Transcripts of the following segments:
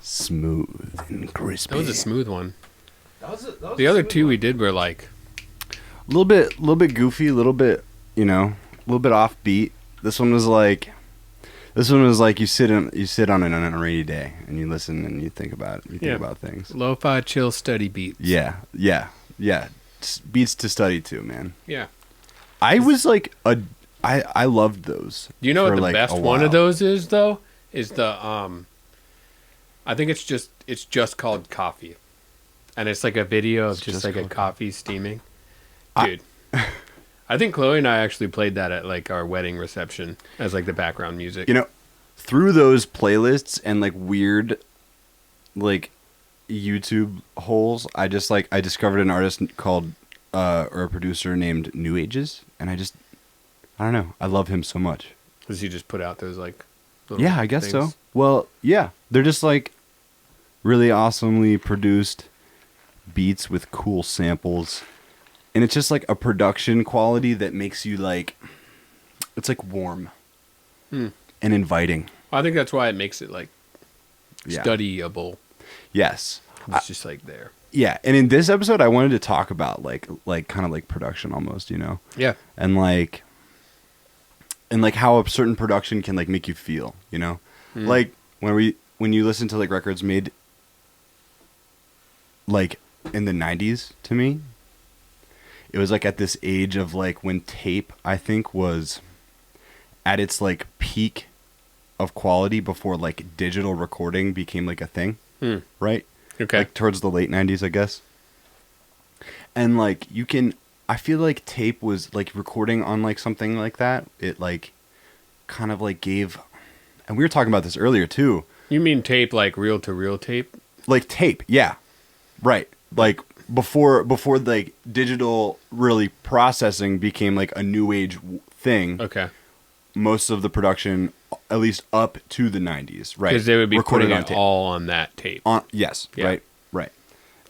Smooth and crispy. That was a smooth one. The other two we did were like a little bit goofy, a little bit, a little bit offbeat. This one was like you sit on it on a rainy day and you listen and you think about it. You think about things. Lo-fi chill study beats. Yeah. Beats to study to, man. Yeah. I was like I loved those. Do you know what the best one of those is though? Is the I think it's just called Coffee. And it's like a video of just like a coffee steaming. Dude. I think Chloe and I actually played that at like our wedding reception as like the background music. Through those playlists and like weird like YouTube holes, I discovered an artist called or a producer named New Ages, and I don't know. I love him so much. Does he just put out those like I guess so. Well, yeah. They're just like really awesomely produced beats with cool samples. And it's just like a production quality that makes you like, it's like warm and inviting. I think that's why it makes it like studyable. Yes. It's just like there. Yeah. And in this episode, I wanted to talk about like kind of like production almost, Yeah. And like how a certain production can like make you feel, like when you listen to like records made like in the 90s, to me, it was like at this age of like when tape, I think, was at its like peak of quality before like digital recording became like a thing. Right? Okay. Like towards the late 90s, I guess. And like I feel like tape was like recording on like something like that. It like kind of like gave, and we were talking about this earlier too. You mean tape like reel to reel tape? Like tape, yeah. Right. Like before like digital really processing became like a new age thing. Okay. Most of the production, at least up to the 90s, right? Because they would be recorded putting it all on that tape. Yes, Yeah. right.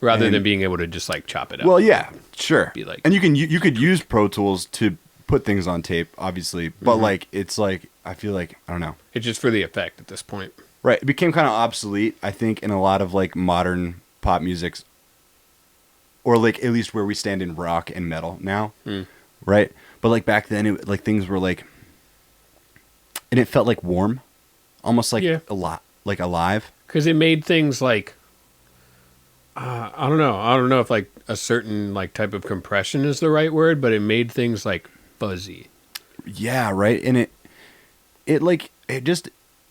Rather than being able to just like chop it up. Well, yeah, sure. Be like, and you could use Pro Tools to put things on tape, obviously, but like it's like I feel like I don't know. It's just for the effect at this point. Right. It became kind of obsolete, I think, in a lot of like modern pop musics, or like at least where we stand in rock and metal now, right? But like back then, it, like things were like, and it felt like warm, almost like a lot like alive. Because it made things like. I don't know if like a certain like type of compression is the right word, but it made things like fuzzy. Yeah, right. And it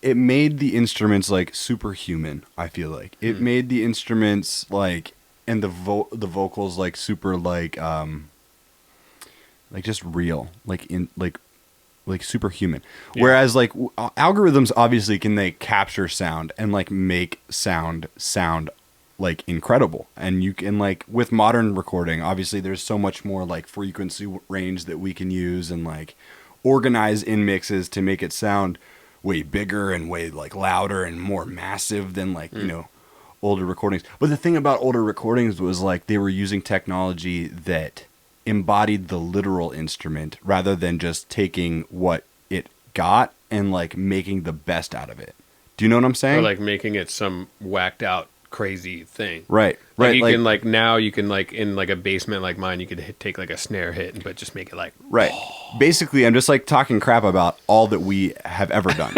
made the instruments like superhuman. I feel like it made the instruments like, and the vocals like super like just real, like in like superhuman. Yeah. Whereas like algorithms obviously can like capture sound and like make sound like incredible, and you can like with modern recording obviously there's so much more like frequency range that we can use and like organize in mixes to make it sound way bigger and way like louder and more massive than like older recordings. But the thing about older recordings was like they were using technology that embodied the literal instrument rather than just taking what it got and like making the best out of it. Do you know what I'm saying? Or like making it some whacked out crazy thing. Right. Like you can like now you can like in like a basement like mine you could take like a snare hit but just make it like Basically, I'm just like talking crap about all that we have ever done.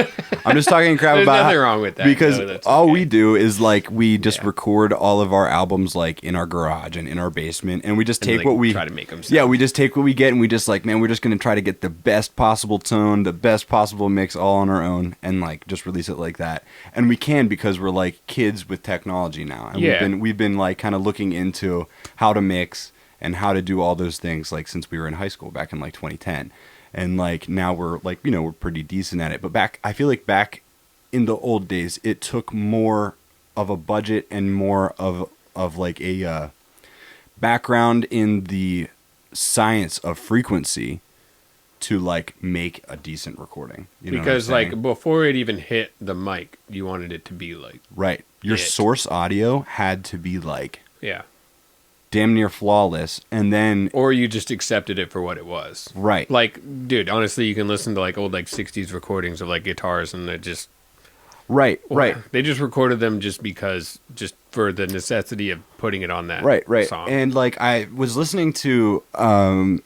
I'm just talking crap There's about nothing wrong with that because all we do is like we just record all of our albums like in our garage and in our basement, and we just take what we try to make them sound. Yeah, we just take what we get and we just like, man, we're just gonna try to get the best possible tone, the best possible mix all on our own, and like just release it like that. And we can because we're like kids with technology now, and we've been like kind of looking into how to mix and how to do all those things like since we were in high school back in like 2010, and like now we're like we're pretty decent at it. But I feel like back in the old days it took more of a budget and more of like a background in the science of frequency to like make a decent recording. Because like before it even hit the mic, you wanted it to be like your source audio had to be like damn near flawless, and then or you just accepted it for what it was. Right. Like, dude, honestly, you can listen to like old like 60s recordings of like guitars and it just Right, Or right. They just recorded them just for the necessity of putting it on that Right. song. And like I was listening to Unchained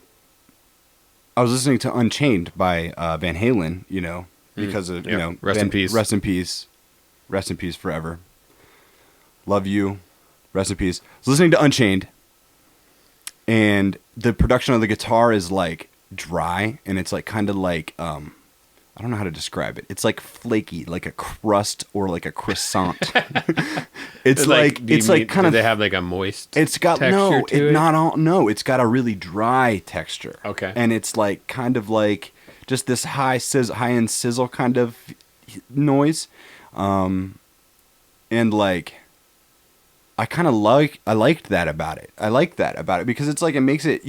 by Van Halen, because of, Rest in peace. Rest in peace. Rest in peace forever. Love you. Rest in peace. I was listening to Unchained, and the production of the guitar is like dry, and it's like kind of like I don't know how to describe it. It's like flaky, like a crust or like a croissant. It's like do they have like a moist? It's got texture to it? Not all. No, it's got a really dry texture. Okay, and it's like kind of like just this high end sizzle kind of noise, and like I liked that about it. I like that about it because it's like it makes it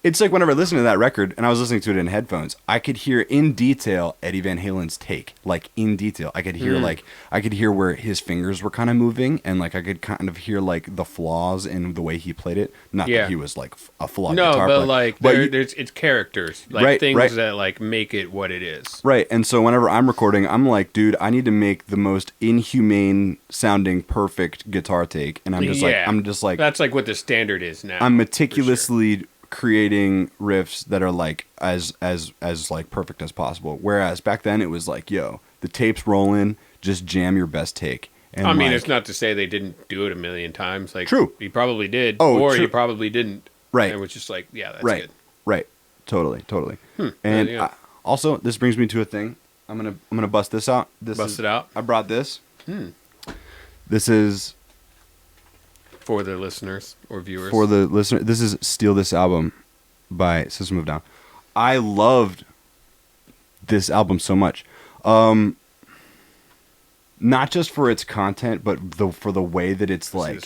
it's like whenever I listen to that record, and I was listening to it in headphones, I could hear in detail Eddie Van Halen's take, like in detail. I could hear where his fingers were kind of moving, and like I could kind of hear like the flaws in the way he played it. Not that he was like a flawed guitar player. No, but like it's characters, like things that like make it what it is. Right, and so whenever I'm recording, I'm like, dude, I need to make the most inhumane sounding perfect guitar take, and I'm just like that's like what the standard is now. I'm meticulously creating riffs that are like as like perfect as possible. Whereas back then it was like, yo, the tape's rolling, just jam your best take. And I mean, it's not to say they didn't do it a million times. Like, true, you probably did, or you probably didn't. Right, and it was just like, yeah, that's right. good. Right, totally. And also, this brings me to a thing. I'm gonna bust this out. Bust it out. I brought this. This is for the listeners or viewers. For the listener, this is "Steal This Album" by System of a Down. I loved this album so much, not just for its content, but for the way that it's like.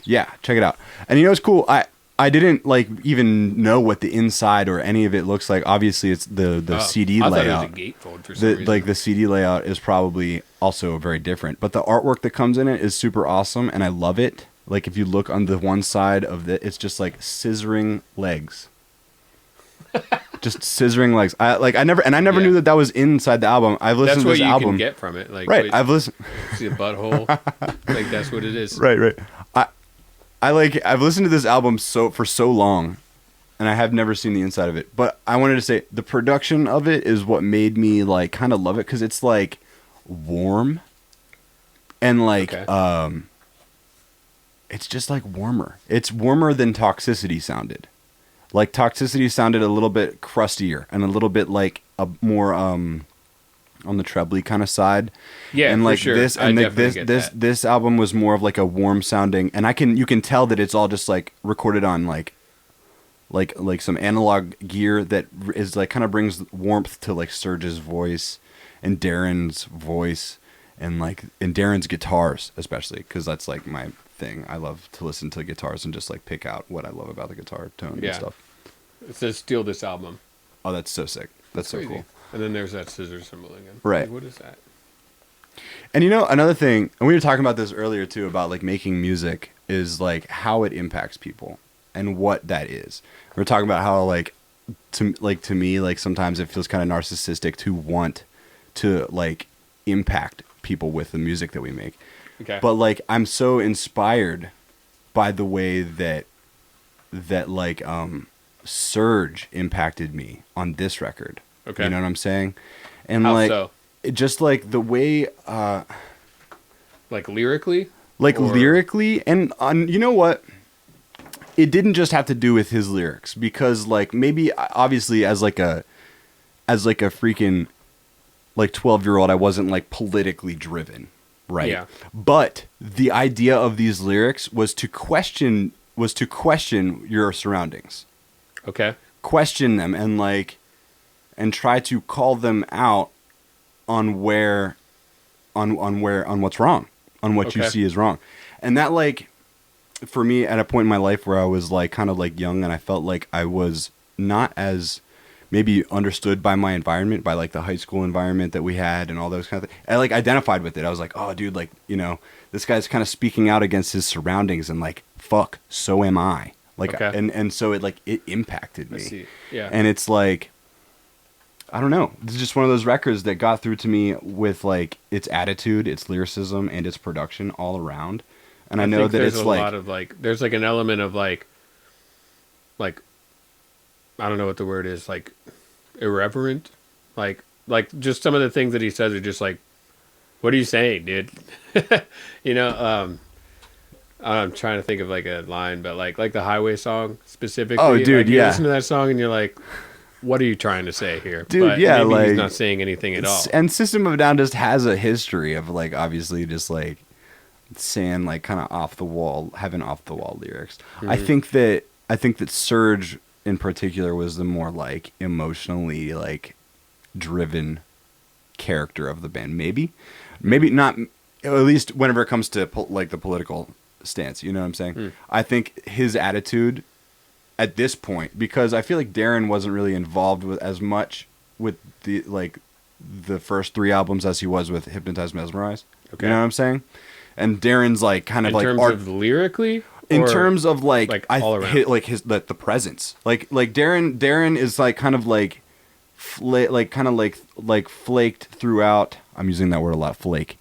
Yeah, check it out. And it's cool. I didn't like even know what the inside or any of it looks like. Obviously, it's the CD layout. I thought it was a gatefold for some reason. Like the CD layout is probably also very different, but the artwork that comes in it is super awesome, and I love it. Like if you look on the one side of it's just like scissoring legs. Just scissoring legs. I never knew that was inside the album. I've listened to this album. That's what you can get from it. Like, right. I've listened. See a butthole. Like that's what it is. Right. I've listened to this album for so long, and I have never seen the inside of it. But I wanted to say the production of it is what made me like kind of love it, because it's like warm, and like it's just like warmer. It's warmer than Toxicity sounded. Like Toxicity sounded a little bit crustier and a little bit like a more on the trebly kind of side. Yeah, and like for sure. this and like this album was more of like a warm sounding, and you can tell that it's all just like recorded on like some analog gear that is like kind of brings warmth to like Serge's voice and Darren's voice and Darren's guitars, especially because that's like my thing. I love to listen to guitars and just like pick out what I love about the guitar tone and stuff. It says "Steal This Album." Oh, that's so sick. That's so cool. And then there's that scissor symbol again. Right. Like, what is that? And another thing, and we were talking about this earlier too, about like making music is like how it impacts people and what that is. We were talking about how like to me, like sometimes it feels kind of narcissistic to want to like impact people with the music that we make. Okay. But like I'm so inspired by the way that like Surge impacted me on this record. Okay. You know what I'm saying? And how like so? Just like the way like lyrically? Lyrically, and you know what? It didn't just have to do with his lyrics, because like maybe obviously as like a freaking like 12-year-old, I wasn't like politically driven, right? Yeah. But the idea of these lyrics was to question your surroundings. Okay. Question them and try to call them out on what's wrong, on what you see is wrong. And that like for me at a point in my life where I was like kind of like young, and I felt like I was not as maybe understood by my environment, by like the high school environment that we had and all those kind of things. I like identified with it. I was like, oh dude, like, this guy's kind of speaking out against his surroundings, and like, fuck, so am I. Like, and so it impacted me. I see. Yeah. And it's like, I don't know. It's just one of those records that got through to me with like its attitude, its lyricism, and its production all around. And I know think that there's it's a like lot of like there's like an element of like I don't know what the word is, like irreverent, like just some of the things that he says are just like, what are you saying, dude? You know, I'm trying to think of like a line, but like the Highway song specifically. oh, dude, like, you yeah. listen to that song and you're like, what are you trying to say here? Dude, but yeah, maybe like, he's not saying anything at all. And System of a Down just has a history of like obviously just like saying like kind of off the wall, having off the wall lyrics. Mm-hmm. I think that Surge in particular was the more like emotionally like driven character of the band. Maybe not. At least whenever it comes to like the political stance, you know what I'm saying? Mm. I think his attitude at this point, because I feel like Darren wasn't really involved with as much with the like the first 3 albums as he was with Hypnotized Mesmerized. Okay. You know what I'm saying? And Darren's like kind of in like terms of lyrically, in or terms of like all around? like his the presence. Like Darren is like kind of like like flaked throughout. I'm using that word a lot, flake.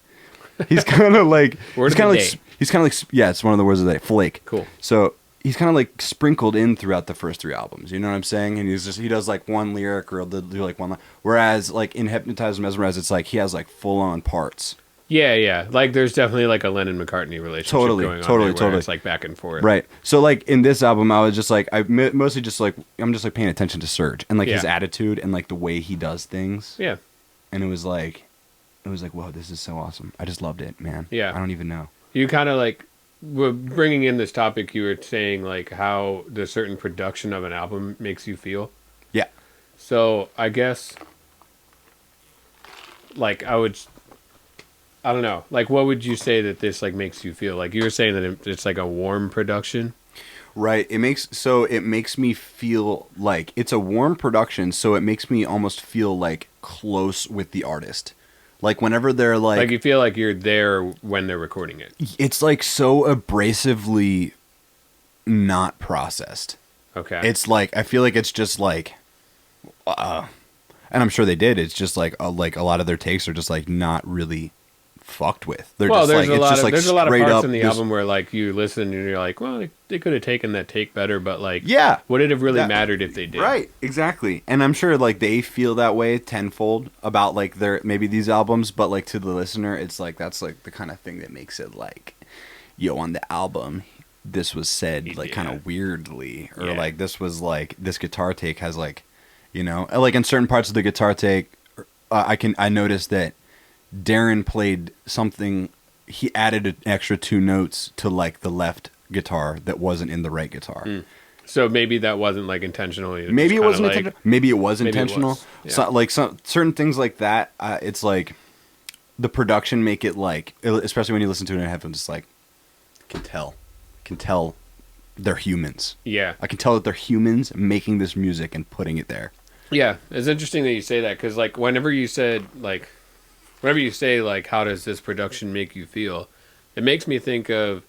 He's kind of like he's kind of like yeah, it's one of the words of the day, flake. Cool. So he's kind of like sprinkled in throughout the first 3 albums. You know what I'm saying? And he does like one lyric or they'll do like one line. Whereas like in Hypnotized and Mesmerized, it's like he has like full on parts. Yeah. Like there's definitely like a Lennon-McCartney relationship Totally, going on totally, there where totally. it's like back and forth. Right. So like in this album, I was just like mostly just like I'm just like paying attention to Surge and like his attitude and like the way he does things. Yeah. And it was like, whoa, this is so awesome. I just loved it, man. Yeah. I don't even know. You kind of like were bringing in this topic. You were saying like how the certain production of an album makes you feel. Yeah. So I guess like I don't know. Like what would you say that this like makes you feel? Like you were saying that it's like a warm production. Right. It makes me feel like it's a warm production. So it makes me almost feel like close with the artist. Like whenever they're like you feel like you're there when they're recording it. It's like so abrasively not processed. Okay. It's like I feel like it's just like, and I'm sure they did. It's just like a lot of their takes are just like not really fucked with. They're just there's like it's just like there's a lot of straight parts up in the just, album where like you listen and you're like, well, they could have taken that take better, but like, yeah, would it have really mattered if they did? Right, exactly. And I'm sure like they feel that way tenfold about like their maybe these albums, but like to the listener, it's like that's like the kind of thing that makes it like, yo, on the album, this was said like kind of weirdly, or like this was like this guitar take has like, you know, like in certain parts of the guitar take, I noticed that Darren played something. He added an extra 2 notes to like the left guitar that wasn't in the right guitar. Mm. So maybe that wasn't like intentionally. Maybe it wasn't intentional. Maybe it was intentional. It was. Yeah. So, like some certain things like that. It's like the production make it like, especially when you listen to it in headphones. It's like can tell they're humans. Yeah, I can tell that they're humans making this music and putting it there. Yeah, it's interesting that you say that because like whenever you say like how does this production make you feel, it makes me think of,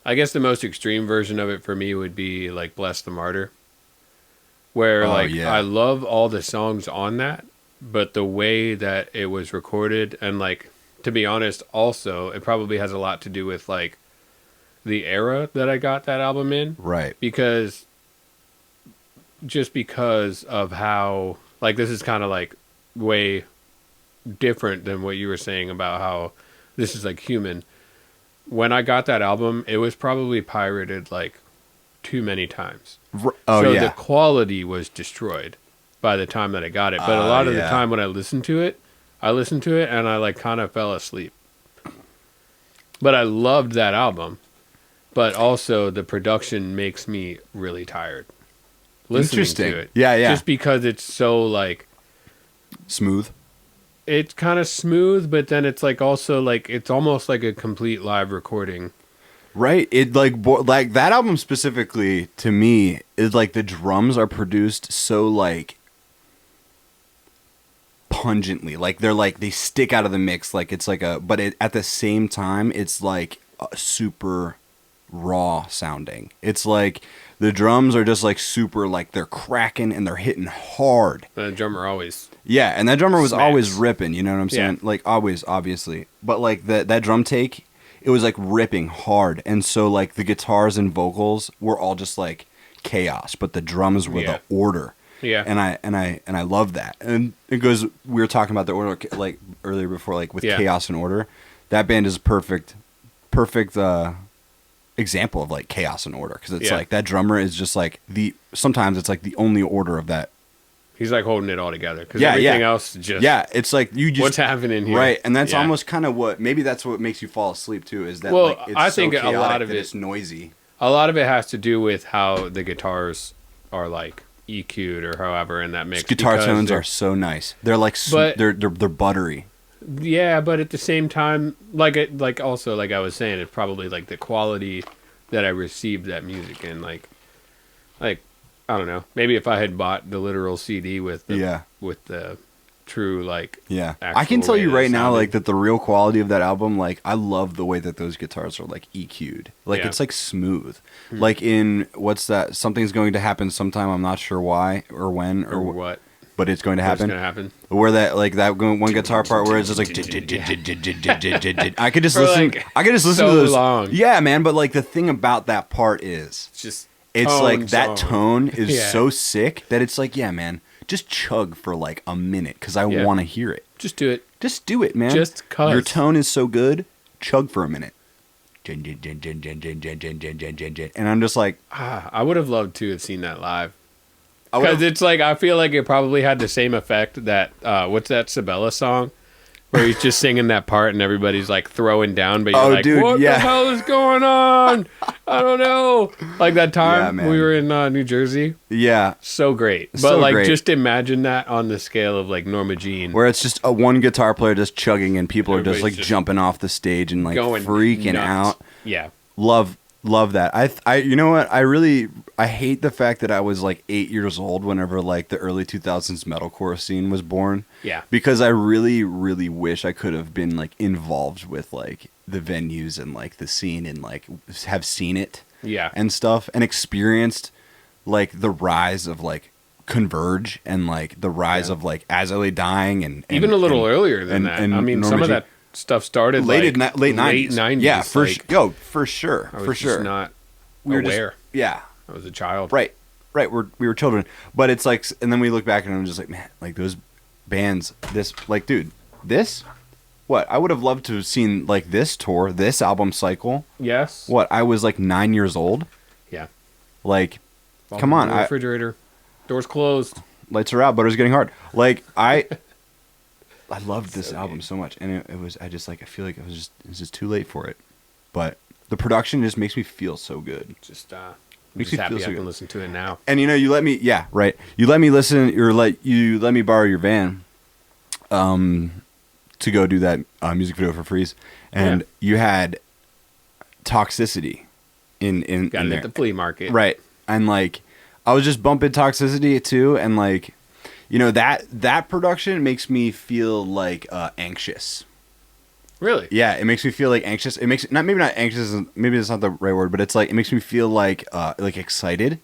I guess the most extreme version of it for me would be like Bless the Martyr, where I love all the songs on that, but the way that it was recorded and like, to be honest, also it probably has a lot to do with like the era that I got that album in. Right. Because of how like this is kind of like way different than what you were saying about how this is like human. When I got that album, it was probably pirated like too many times. The quality was destroyed by the time that I got it. But a lot of the time when I listened to it and I like kind of fell asleep. But I loved that album. But also the production makes me really tired listening to it. Yeah. Just because it's so like smooth. It's kind of smooth, but then it's like also like it's almost like a complete live recording. Right. It like that album specifically to me is like the drums are produced so like pungently, like they're like they stick out of the mix, like it's like but at the same time it's like super raw sounding. It's like the drums are just like super, like they're cracking and they're hitting hard. The drummer always. Yeah, and that drummer was Smacks. always ripping, you know what I'm saying? Yeah. Like always, obviously. But like that drum take, it was like ripping hard. And so like the guitars and vocals were all just like chaos, but the drums were the order. Yeah. And I love that. And it goes, we were talking about the order like earlier before, like with chaos and order. That band is a perfect example of like chaos and order, because it's like that drummer is just like sometimes it's like the only order of that. He's like holding it all together, because everything else just it's like you just what's happening here, right? And that's almost kind of what that's what makes you fall asleep too, is that like it's I think so chaotic a lot of it's noisy. A lot of it has to do with how the guitars are like EQ'd or however in that mix. Guitar tones are so nice. They're like they're buttery. Yeah, but at the same time, like also like I was saying, it's probably like the quality that I received that music in. Like I don't know. Maybe if I had bought the literal CD with the true like I can tell you right now like that the real quality of that album, like I love the way that those guitars are like EQ'd. Like it's like smooth. Like in what's that? Something's going to happen sometime. I'm not sure why or when or what. But it's going to happen. It's going to happen. Where that like that one guitar part where it's just like I could just listen. I could just listen to those. Long. Yeah, man. But like the thing about that part is, it's like that tone is so sick that it's like, yeah, man, just chug for like a minute because I want to hear it. Just do it. Just do it, man. Just cause your tone is so good. Chug for a minute. And I'm just like, I would have loved to have seen that live. Because it's like, I feel like it probably had the same effect that, what's that Sabella song? Where he's just singing that part and everybody's like throwing down, but you're like, dude, what the hell is going on? I don't know. Like that time we were in New Jersey. Yeah. So great. But so like, great. just imagine that on the scale of like Norma Jean. Where it's just a one guitar player just chugging and people Everybody's are just like jumping off the stage and like going freaking nuts. out. Yeah. Love that. I you know what? I hate the fact that I was like 8 years old whenever like the early 2000s metalcore scene was born. Yeah. Because I really, really wish I could have been like involved with like the venues and like the scene and like have seen it. Yeah. And stuff and experienced like the rise of like Converge and like the rise of like As I Lay Dying and even a little earlier than that. And I mean, some of that stuff started late 90s. Yeah, for like, for sure. I was just not aware. Yeah. I was a child. Right. We were children. But it's like, and then we look back and I'm just like, man, like those bands, this, like, dude, this, what? I would have loved to have seen like this tour, this album cycle. Yes. What? I was like 9 years old. Yeah. Like, come on. Refrigerator. Doors closed. Lights are out. Butter's getting hard. Like, I loved this album so much. And it was, I feel like it was just too late for it. But the production just makes me feel so good. I'm just happy I can listen to it now. And you know, you let me listen, or you let me borrow your van, to go do that music video for Freeze, and you had Toxicity in got it at the flea market, right? And like, I was just bumping Toxicity too, and like, you know, that production makes me feel like anxious. Really? Yeah, it makes me feel like anxious. It makes maybe not anxious. Maybe that's not the right word, but it's like it makes me feel like excited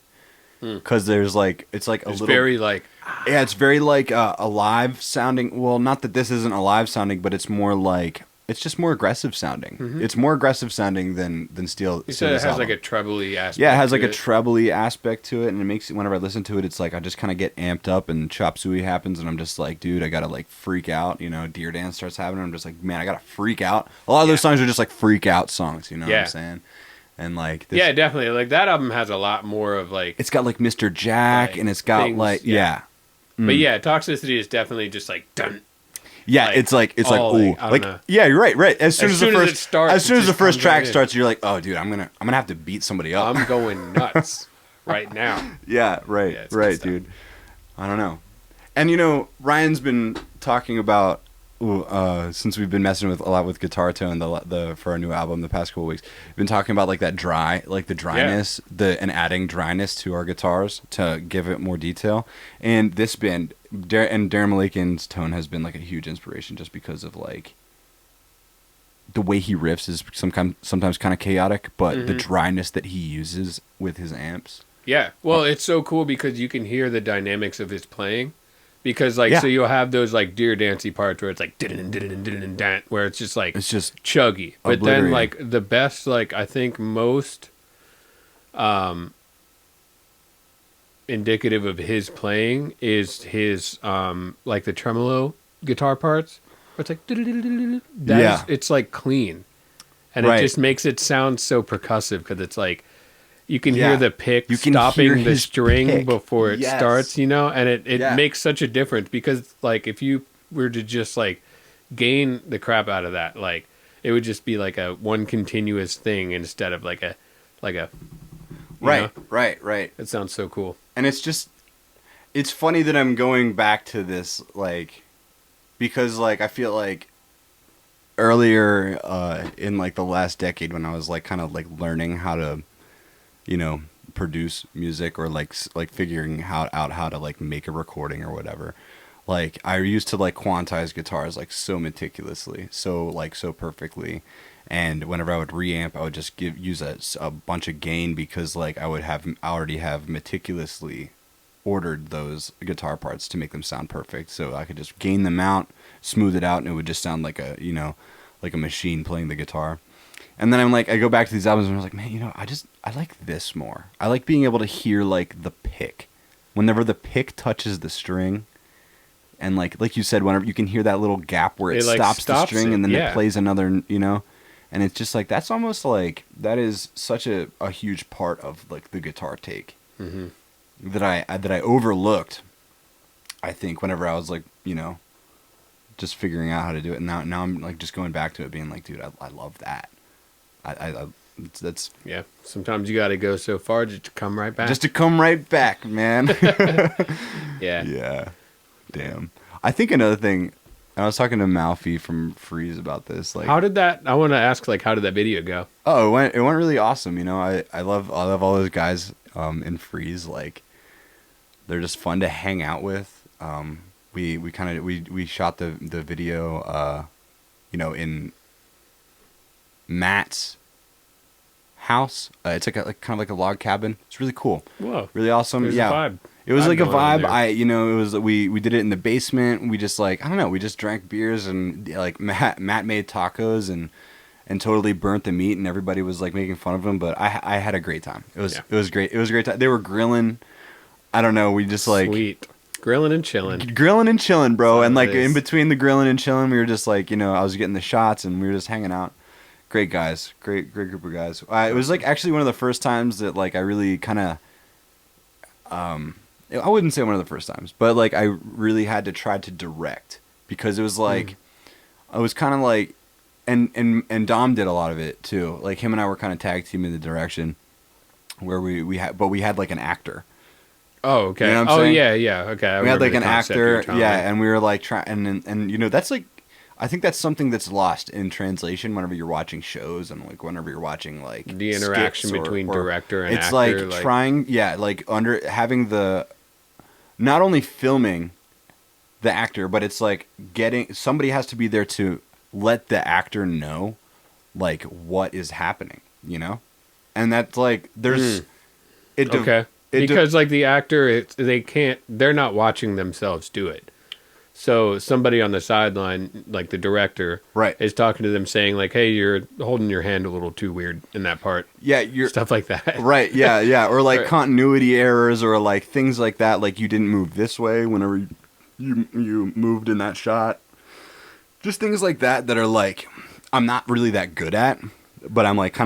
because there's like it's like it's very like it's very like a live sounding. Well, not that this isn't a live sounding, but it's more like it's just more aggressive sounding. Mm-hmm. It's more aggressive sounding than Steel. You said it has like a trebly aspect. Yeah, it has like a trebly aspect to it, and it makes it whenever I listen to it, it's like I just kind of get amped up, and Chop Suey happens, and I'm just like, dude, I gotta like freak out. You know, Deer Dance starts happening. I'm just like, man, I gotta freak out. A lot of those songs are just like freak out songs. You know what I'm saying? And like, yeah, definitely. Like that album has a lot more of like it's got like Mr. Jack, like, and it's got things, like But yeah, Toxicity is definitely just like done. Yeah, like, it's like ooh, like yeah, you're right. As soon as the first track starts, you're like, oh, dude, I'm gonna have to beat somebody up. I'm going nuts right now. Yeah, right, dude. I don't know. And you know, Ryan's been talking about since we've been messing with a lot with Guitar Tone the for our new album the past couple weeks. We've been talking about like that the dryness, and adding dryness to our guitars to give it more detail. And this band. And Darren Malakian's tone has been like a huge inspiration just because of like the way he riffs is sometimes kind of chaotic, but the dryness that he uses with his amps. Yeah. Well, it's so cool because you can hear the dynamics of his playing. Because like so you'll have those like Dear Dancy parts where it's like where it's just like it's just chuggy. But then like the best like I think most indicative of his playing is his like the tremolo guitar parts. Where it's like it's like clean. And it just makes it sound so percussive because it's like you can hear the pick stopping the string before it starts, you know, and it makes such a difference because like if you were to just like gain the crap out of that, like it would just be like a one continuous thing instead of like a right. It sounds so cool. And it's funny that I'm going back to this like because like I feel like earlier in like the last decade when I was like kind of like learning how to produce music or like figuring out how to like make a recording or whatever. Like I used to like quantize guitars like so meticulously, so perfectly. And whenever I would reamp, I would just use a bunch of gain because like I already have meticulously ordered those guitar parts to make them sound perfect. So I could just gain them out, smooth it out, and it would just sound like a machine playing the guitar. And then I go back to these albums and I'm like, man, I like this more. I like being able to hear like the pick. Whenever the pick touches the string, and like you said, whenever you can hear that little gap where it stops the string and then it plays another, and it's just like that's almost like that is such a huge part of like the guitar take that I overlooked. I think whenever I was like just figuring out how to do it, and now I'm like just going back to it, being like, dude, I love that. That's sometimes you got to go so far just to come right back. Just to come right back, man. Yeah. Damn. I think another thing. I was talking to Malfi from Freeze about this. Like, how did that? I want to ask, like, how did that video go? Oh, it went really awesome. I love all those guys in Freeze. Like, they're just fun to hang out with. We shot the video, in Matt's house. It's like kind of like a log cabin. It's really cool. Whoa, really awesome. There's yeah, a vibe. It was like a vibe. It was we did it in the basement. We just like I don't know. We just drank beers and like Matt made tacos and totally burnt the meat and everybody was like making fun of him. But I had a great time. It was great. It was a great time. They were grilling. I don't know. We just like sweet. Grilling and chilling, bro. And like in between the grilling and chilling, we were just like, I was getting the shots and we were just hanging out. Great guys, great group of guys. It was like actually one of the first times that like I really kind of, I wouldn't say one of the first times, but like I really had to try to direct because it was like, I was kind of like, and Dom did a lot of it too. Like him and I were kind of tag teaming the direction where we had like an actor. Oh, okay. You know what I'm saying? Yeah. Okay. We had like an actor, and we were like trying, and that's like, I think that's something that's lost in translation whenever you're watching shows and like whenever you're watching like the interaction between director and it's actor. It's like trying, like under having the, not only filming the actor, but it's like somebody has to be there to let the actor know like what is happening, and that's like there's because like the actor, they're not watching themselves do it. So somebody on the sideline, like the director, is talking to them saying like, hey, you're holding your hand a little too weird in that part. Yeah, stuff like that. Right, yeah. Or like continuity errors or like things like that. Like you didn't move this way whenever you moved in that shot. Just things like that are like, I'm not really that good at. But I'm like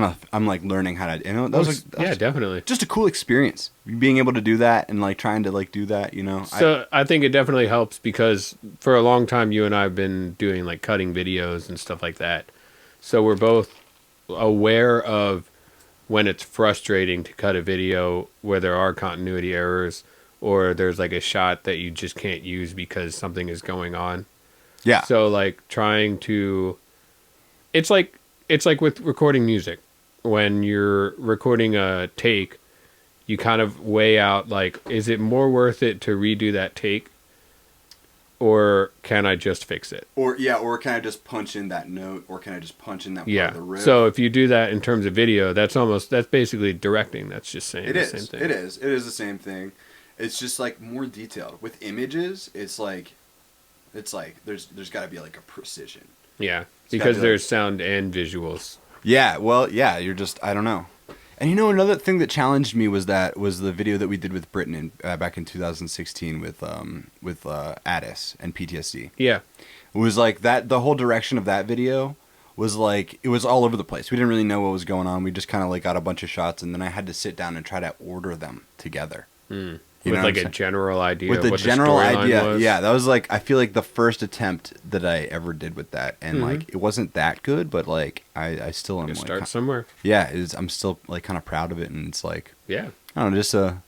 learning how to, that was definitely just a cool experience being able to do that and like trying to like do that, So I think it definitely helps because for a long time you and I have been doing like cutting videos and stuff like that. So we're both aware of when it's frustrating to cut a video where there are continuity errors or there's like a shot that you just can't use because something is going on. Yeah. So like trying to, it's like with recording music. When you're recording a take, you kind of weigh out, like, is it more worth it to redo that take or can I just fix it? Or can I just punch in that note, or can I just punch in that part of the riff? So if you do that in terms of video, that's basically directing. That's just saying the same thing. It is the same thing. It's just like more detailed. With images, it's like there's got to be like a precision. Yeah, because there's sound and visuals. Yeah, well, yeah, you're just, I don't know. And another thing that challenged me was the video that we did with Britain back in 2016 with Addis and PTSD. Yeah. It was like that, the whole direction of that video was like, it was all over the place. We didn't really know what was going on. We just kind of like got a bunch of shots, and then I had to sit down and try to order them together. With like a general idea with of what the storyline was. Yeah, that was like, I feel like the first attempt that I ever did with that, and like it wasn't that good, but like I still am like, start somewhere. Yeah, I'm still like kind of proud of it, and it's like, yeah, I don't know,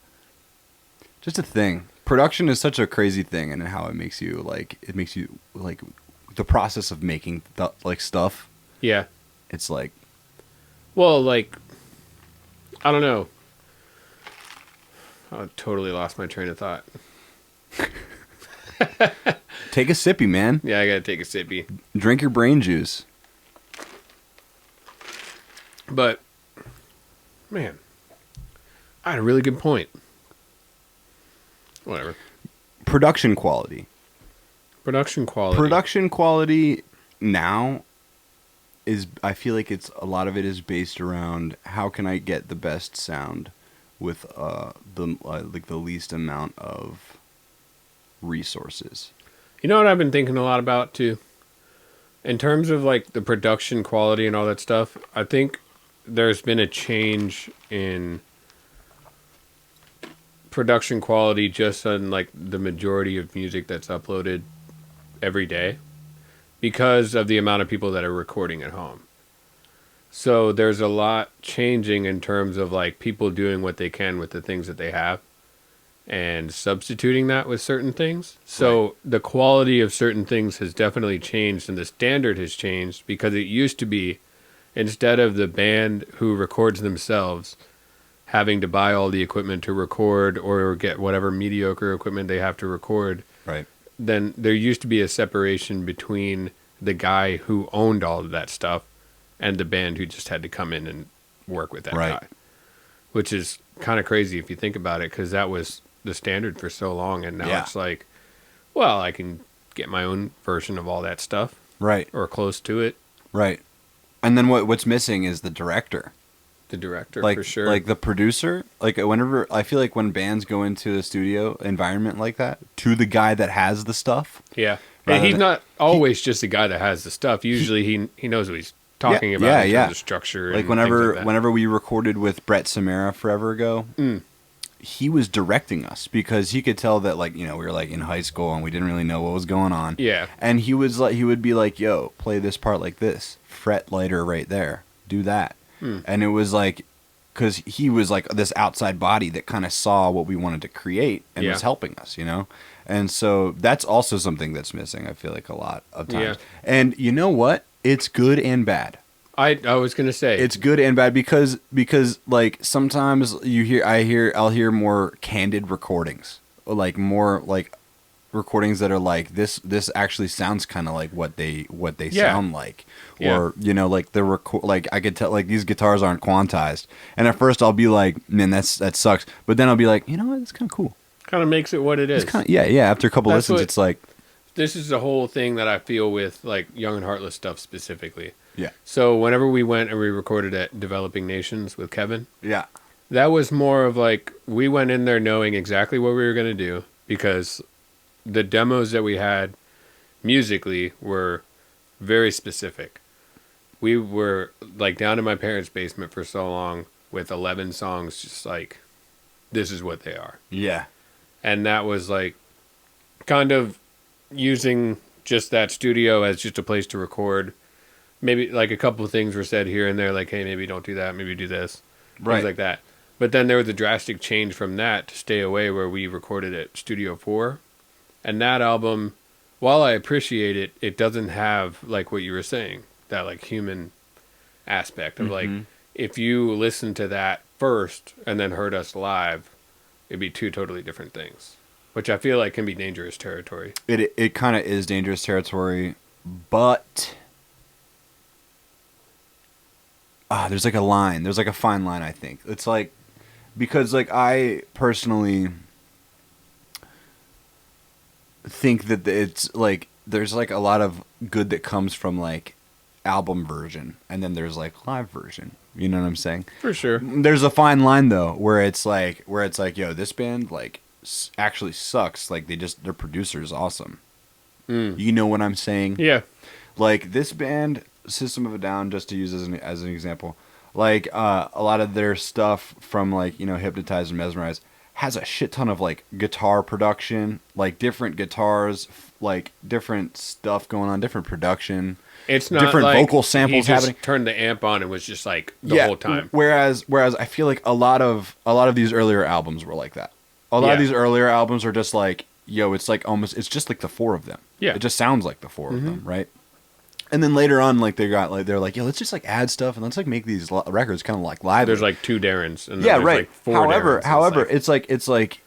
just a thing. Production is such a crazy thing, and how it makes you like the process of making like stuff. Yeah, it's like, well, like I don't know. I totally lost my train of thought. Take a sippy, man. Yeah, I gotta take a sippy. Drink your brain juice. But, man, I had a really good point. Whatever. Production quality. Production quality now is, I feel like a lot of it is based around how can I get the best sound with the least amount of resources. You know what I've been thinking a lot about too? In terms of like the production quality and all that stuff, I think there's been a change in production quality just on like the majority of music that's uploaded every day because of the amount of people that are recording at home. So there's a lot changing in terms of like people doing what they can with the things that they have and substituting that with certain things. So right. The quality of certain things has definitely changed, and the standard has changed, because it used to be, instead of the band who records themselves having to buy all the equipment to record or get whatever mediocre equipment they have to record, right? Then there used to be a separation between the guy who owned all of that stuff and the band who just had to come in and work with that guy. Which is kind of crazy if you think about it, because that was the standard for so long, and now it's like, well, I can get my own version of all that stuff. Right. Or close to it. Right. And then what's missing is the director. The director, like, for sure. Like the producer. Like whenever, I feel like when bands go into a studio environment like that, to the guy that has the stuff. Yeah. And he's not always just the guy that has the stuff. Usually he knows what he's talking about in terms of structure. Like whenever we recorded with Brett Samara forever ago, he was directing us, because he could tell that, like, we were like in high school and we didn't really know what was going on. Yeah. And he would be like, "Yo, play this part like this, fret lighter right there, do that." And it was like, because he was like this outside body that kind of saw what we wanted to create and was helping us, And so that's also something that's missing, I feel like, a lot of times. Yeah. And you know what? It's good and bad. I was gonna say it's good and bad, because like sometimes I'll hear more candid recordings, like more like recordings that are like this actually sounds kind of like what they sound like, or like the like I could tell, like, these guitars aren't quantized, and at first I'll be like, man, that sucks, but then I'll be like, you know what, it's kind of cool, kind of makes it what it is. After a couple listens, it's like, this is the whole thing that I feel with like Young and Heartless stuff specifically. Yeah. So whenever we went and we recorded at Developing Nations with Kevin, that was more of like, we went in there knowing exactly what we were going to do, because the demos that we had musically were very specific. We were like down in my parents' basement for so long with 11 songs, just like, this is what they are. Yeah. And that was like kind of using just that studio as just a place to record. Maybe like a couple of things were said here and there, like, hey, maybe don't do that, maybe do this, things like that. But then there was a drastic change from that to Stay Away, where we recorded at Studio 4. And that album, while I appreciate it, it doesn't have, like what you were saying, that like human aspect of like, if you listen to that first and then heard us live, it'd be two totally different things. which I feel like can be dangerous territory. It kind of is dangerous territory, but there's like a line. There's like a fine line, I think. It's like, because like I personally think that it's like there's like a lot of good that comes from like album version, and then there's like live version. You know what I'm saying? For sure. There's a fine line though, where it's like yo, this band like actually sucks. Like their producer's awesome. You know what I'm saying? Yeah. Like this band, System of a Down, just to use as an example, like a lot of their stuff from like, you know, Hypnotize and Mesmerize has a shit ton of like guitar production, like different guitars, like different stuff going on, different production. It's not different like vocal samples he just happening. Turned the amp on and was just like the whole time. Whereas I feel like a lot of these earlier albums were like that. A lot of these earlier albums are just like, yo, it's like almost, it's just like the four of them. Yeah. It just sounds like the four of them, right? And then later on, like they're like, yo, let's just like add stuff and let's like make these records kind of like live. There's like 2 Darrens. And then yeah, there's right. Like 4 However, Darrens. it's like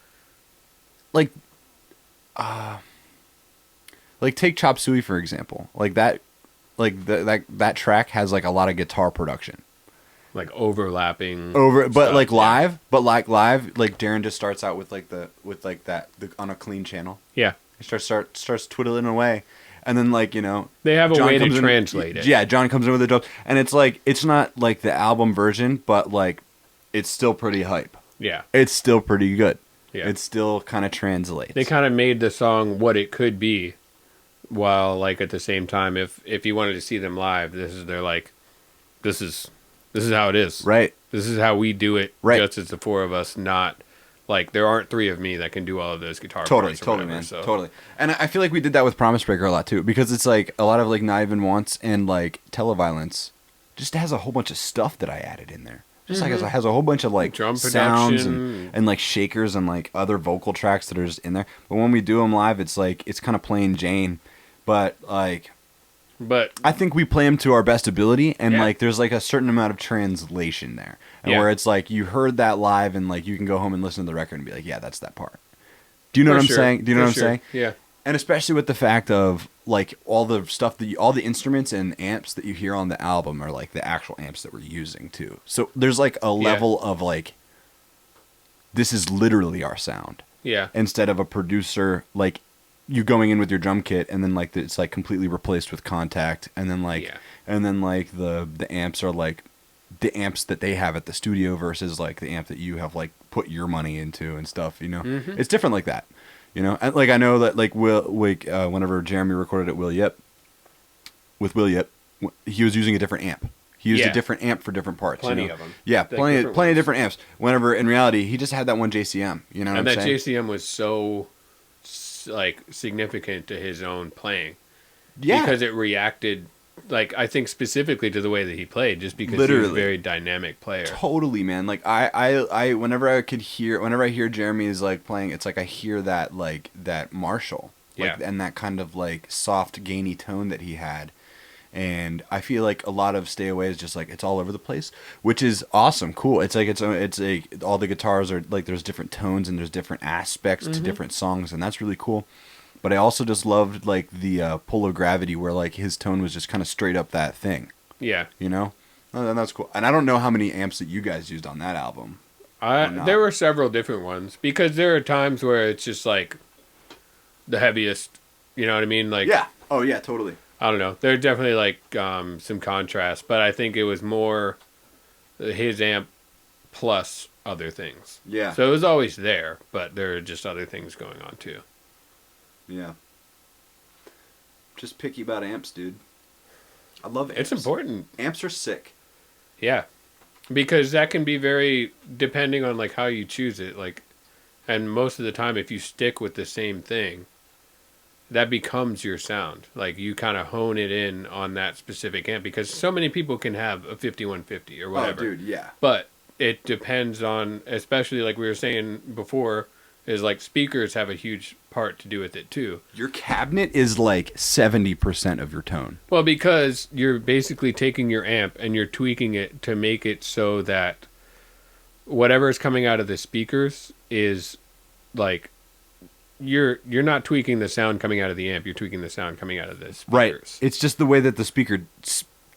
take Chop Suey for example. Like that, like that track has like a lot of guitar production. Like overlapping but stuff, like live, like Darren just starts out with that on a clean channel. Yeah. He starts twiddling away. And then, like, you know, they have a way to translate it. Yeah, John comes in with the drums, and it's like it's not like the album version, but like it's still pretty hype. Yeah, it's still pretty good. Yeah, it still kind of translates. They kind of made the song what it could be, while like at the same time, if you wanted to see them live, this is how it is. Right. This is how we do it. Right. Just as the 4 of us, not. Like, there aren't 3 of me that can do all of those guitar parts. Totally, Man. So. Totally. And I feel like we did that with Promise Breaker a lot, too. Because it's, like, a lot of, like, Not Even Once and, like, Televiolence just has a whole bunch of stuff that I added in there. Just, like, it has a whole bunch of, like, drum sounds and, like, shakers and, like, other vocal tracks that are just in there. But when we do them live, it's, like, it's kind of plain Jane. But, like... But I think we play them to our best ability, and like there's like a certain amount of translation there, and where it's like you heard that live, and like you can go home and listen to the record and be like, yeah, that's that part. Do you know what I'm saying? Do you know what I'm saying? Yeah. And especially with the fact of like all the stuff all the instruments and amps that you hear on the album are like the actual amps that we're using too. So there's like a level of like, this is literally our sound. Yeah. Instead of a producer like. You going in with your drum kit and then like it's like completely replaced with Contact and then like the amps are like the amps that they have at the studio versus like the amp that you have like put your money into and stuff, you know. It's different like that, you know. And like I know that like whenever Jeremy recorded at Will Yip, he was using a different amp. He used a different amp for different parts. Plenty of them. Yeah, plenty of different amps. Whenever in reality he just had that one JCM, you know. And what I'm saying? JCM was so like significant to his own playing, because it reacted like I think specifically to the way that he played, just because he was a very dynamic player. Totally, man. Like I whenever I hear Jeremy's like playing, it's like I hear that like that Marshall, like, and that kind of like soft gainy tone that he had. And I feel like a lot of Stay Away is just like it's all over the place, which is awesome, cool. It's like all the guitars are like there's different tones and there's different aspects to different songs, and that's really cool. But I also just loved like the Pull of Gravity, where like his tone was just kind of straight up that thing. Yeah, you know, and that's cool. And I don't know how many amps that you guys used on that album. There were several different ones, because there are times where it's just like the heaviest. You know what I mean? Like oh yeah, totally. I don't know. There's definitely like some contrast, but I think it was more his amp plus other things. Yeah. So it was always there, but there are just other things going on too. Yeah. Just picky about amps, dude. I love amps. It's important. Amps are sick. Yeah. Because that can be very depending on like how you choose it, like, and most of the time if you stick with the same thing, that becomes your sound. Like you kind of hone it in on that specific amp, because so many people can have a 5150 or whatever. Oh, dude, yeah. But it depends on, especially like we were saying before, is like speakers have a huge part to do with it too. Your cabinet is like 70% of your tone. Well, because you're basically taking your amp and you're tweaking it to make it so that whatever is coming out of the speakers is like you're not tweaking the sound coming out of the amp. You're tweaking the sound coming out of the speakers. Right. It's just the way that the speaker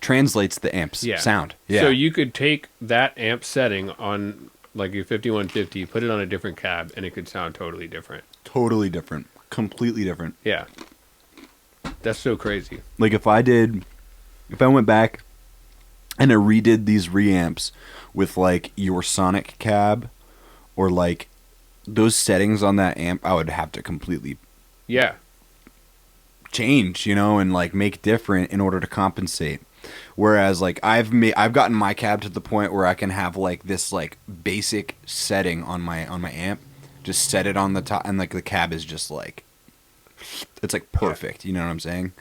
translates the amp's sound. Yeah. So you could take that amp setting on like your 5150, put it on a different cab, and it could sound totally different. Totally different. Completely different. Yeah. That's so crazy. Like if I went back and I redid these reamps with like your Sonic cab or like those settings on that amp, I would have to completely change, you know, and like make different in order to compensate. Whereas like I've gotten my cab to the point where I can have like this like basic setting on my amp, just set it on the top, and like the cab is just like it's like perfect. You know what I'm saying?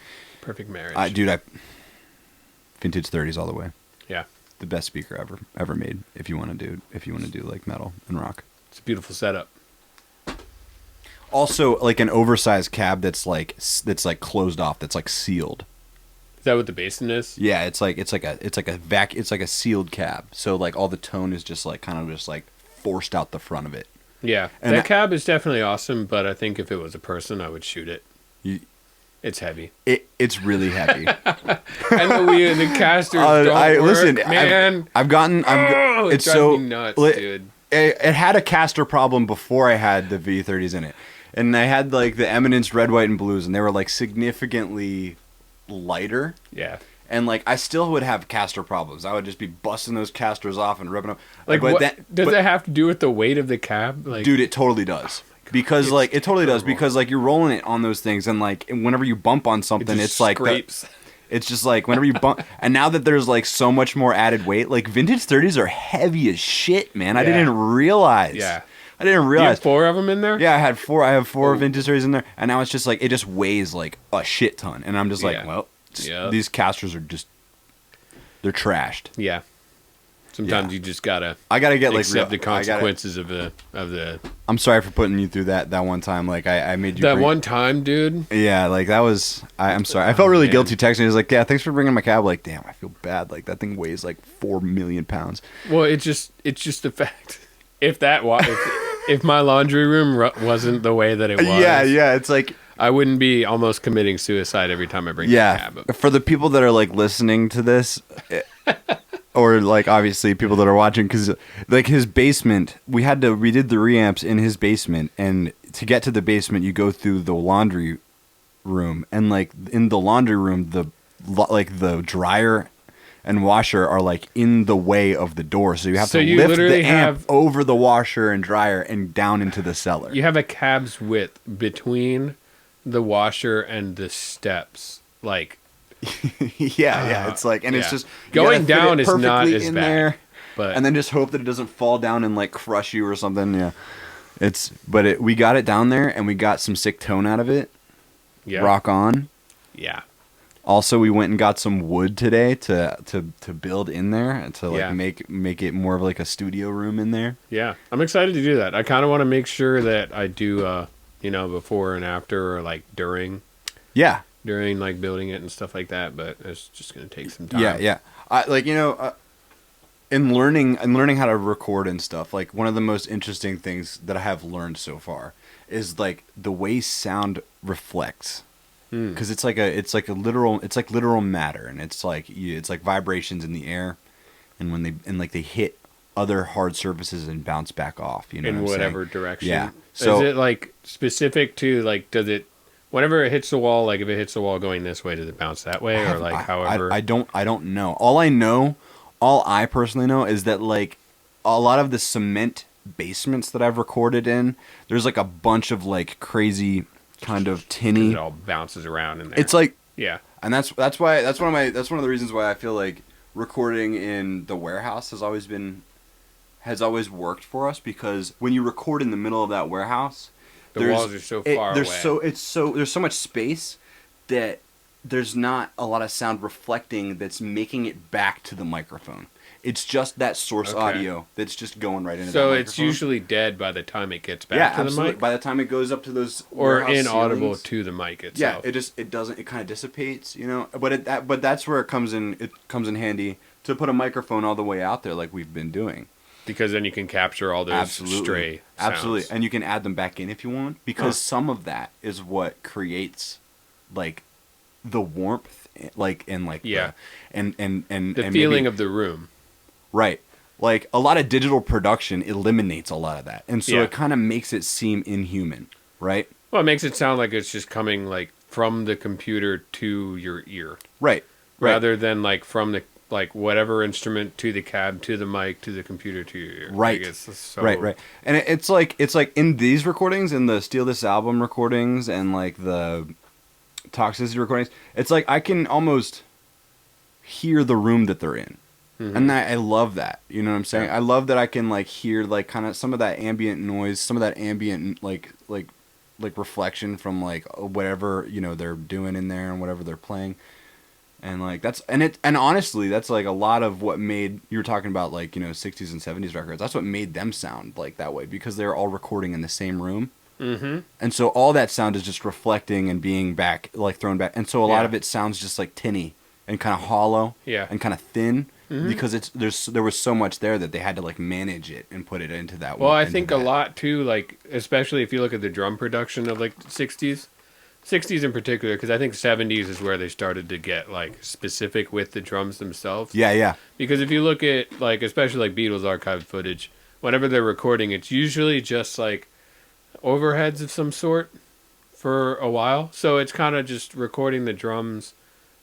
Perfect marriage. Dude, vintage 30s all the way. Yeah. The best speaker ever made. If you want to do like metal and rock. It's a beautiful setup. Also, like an oversized cab that's like closed off, that's like sealed. Is that what the basin is? Yeah, it's like a sealed cab. So like all the tone is just like kind of just like forced out the front of it. Yeah, and that cab is definitely awesome, but I think if it was a person, I would shoot it. It's heavy. It's really heavy. And the casters don't work, listen, man. It's so me nuts, dude. It had a caster problem before I had the V30s in it. And I had like the Eminence red, white, and blues, and they were like significantly lighter. Yeah. And like I still would have caster problems. I would just be busting those casters off and ripping them. Like, does it have to do with the weight of the cab? Like, dude, it totally does. Because like it totally does. Because like you're rolling it on those things, and like whenever you bump on something, it's like scrapes. It's just like whenever you bump, and now that there's like so much more added weight, like vintage 30s are heavy as shit, man. I didn't realize. Yeah. I didn't realize. You have 4 of them in there? Yeah, I had 4. I have 4 vintage 30s in there, and now it's just like it just weighs like a shit ton, and I'm just like, well, these casters are just they're trashed. Yeah. Sometimes you just gotta. I gotta get like accept the consequences of the. I'm sorry for putting you through that one time. Like I made you. That one time, dude. Yeah, like that was. I'm sorry. I felt really guilty texting. He was like, "Yeah, thanks for bringing my cab." Like, damn, I feel bad. Like that thing weighs like 4 million pounds. Well, it's just the fact. If if my laundry room wasn't the way that it was. Yeah. It's like I wouldn't be almost committing suicide every time I bring the cab up. For the people that are like listening to this. Or like obviously people that are watching, because like his basement, we did the reamps in his basement, and to get to the basement you go through the laundry room, and like in the laundry room the dryer and washer are like in the way of the door, so you have to lift the amp over the washer and dryer and down into the cellar. You have a cab's width between the washer and the steps, like. Yeah, it's like, and it's just going down is not as bad, there, but and then just hope that it doesn't fall down and like crush you or something. Yeah, we got it down there, and we got some sick tone out of it. Yeah, rock on. Yeah. Also, we went and got some wood today to build in there and to like make it more of like a studio room in there. Yeah, I'm excited to do that. I kind of want to make sure that I do, before and after, or like during. Yeah. During like building it and stuff like that, but it's just gonna take some time. Yeah. In learning how to record and stuff, like one of the most interesting things that I have learned so far is like the way sound reflects, because it's like literal matter, and it's like vibrations in the air, and when they hit other hard surfaces and bounce back off, in whatever direction. Yeah. So is it like specific to like, does it? Whenever it hits the wall, like if it hits the wall going this way, does it bounce that way, or like however? I don't know. All I personally know is that like a lot of the cement basements that I've recorded in, there's like a bunch of like crazy kind of tinny. It all bounces around in there. It's like and that's one of the reasons why I feel like recording in the warehouse has always worked for us, because when you record in the middle of that warehouse. The walls are so far away. There's so much space that there's not a lot of sound reflecting that's making it back to the microphone. It's just that source audio that's just going right into the microphone. So it's usually dead by the time it gets back to the mic? By the time it goes up to those or inaudible ceilings, to the mic itself. Yeah, it kind of dissipates, but that's where it comes in handy to put a microphone all the way out there like we've been doing. because then you can capture all those stray sounds. Absolutely. And you can add them back in if you want, because some of that is what creates like the warmth, like and like the and feeling maybe, of the room. Right. Like a lot of digital production eliminates a lot of that. And so it kind of makes it seem inhuman, right? Well, it makes it sound like it's just coming like from the computer to your ear. Right. Rather than like from the like whatever instrument to the cab to the mic to the computer to your ear. Right. Like so... Right. And it's like in these recordings, in the Steal This Album recordings and like the Toxicity recordings, it's like I can almost hear the room that they're in. Mm-hmm. And I love that. You know what I'm saying? I love that I can like hear like kind of some of that ambient noise, some of that ambient like reflection from like whatever, you know, they're doing in there and whatever they're playing. And like and honestly, that's like a lot of what made, you were talking about like, you know, 60s and 70s records. That's what made them sound like that way, because they're all recording in the same room. Mm-hmm. And so all that sound is just reflecting and being back, like thrown back. And so a lot of it sounds just like tinny and kind of hollow and kind of thin, because there was so much there that they had to like manage it and put it into that. Well, I think a lot too, like especially if you look at the drum production of like 60s in particular, because I think 70s is where they started to get like specific with the drums themselves. Yeah. Because if you look at like especially like Beatles archived footage, whenever they're recording, it's usually just like overheads of some sort for a while. So it's kind of just recording the drums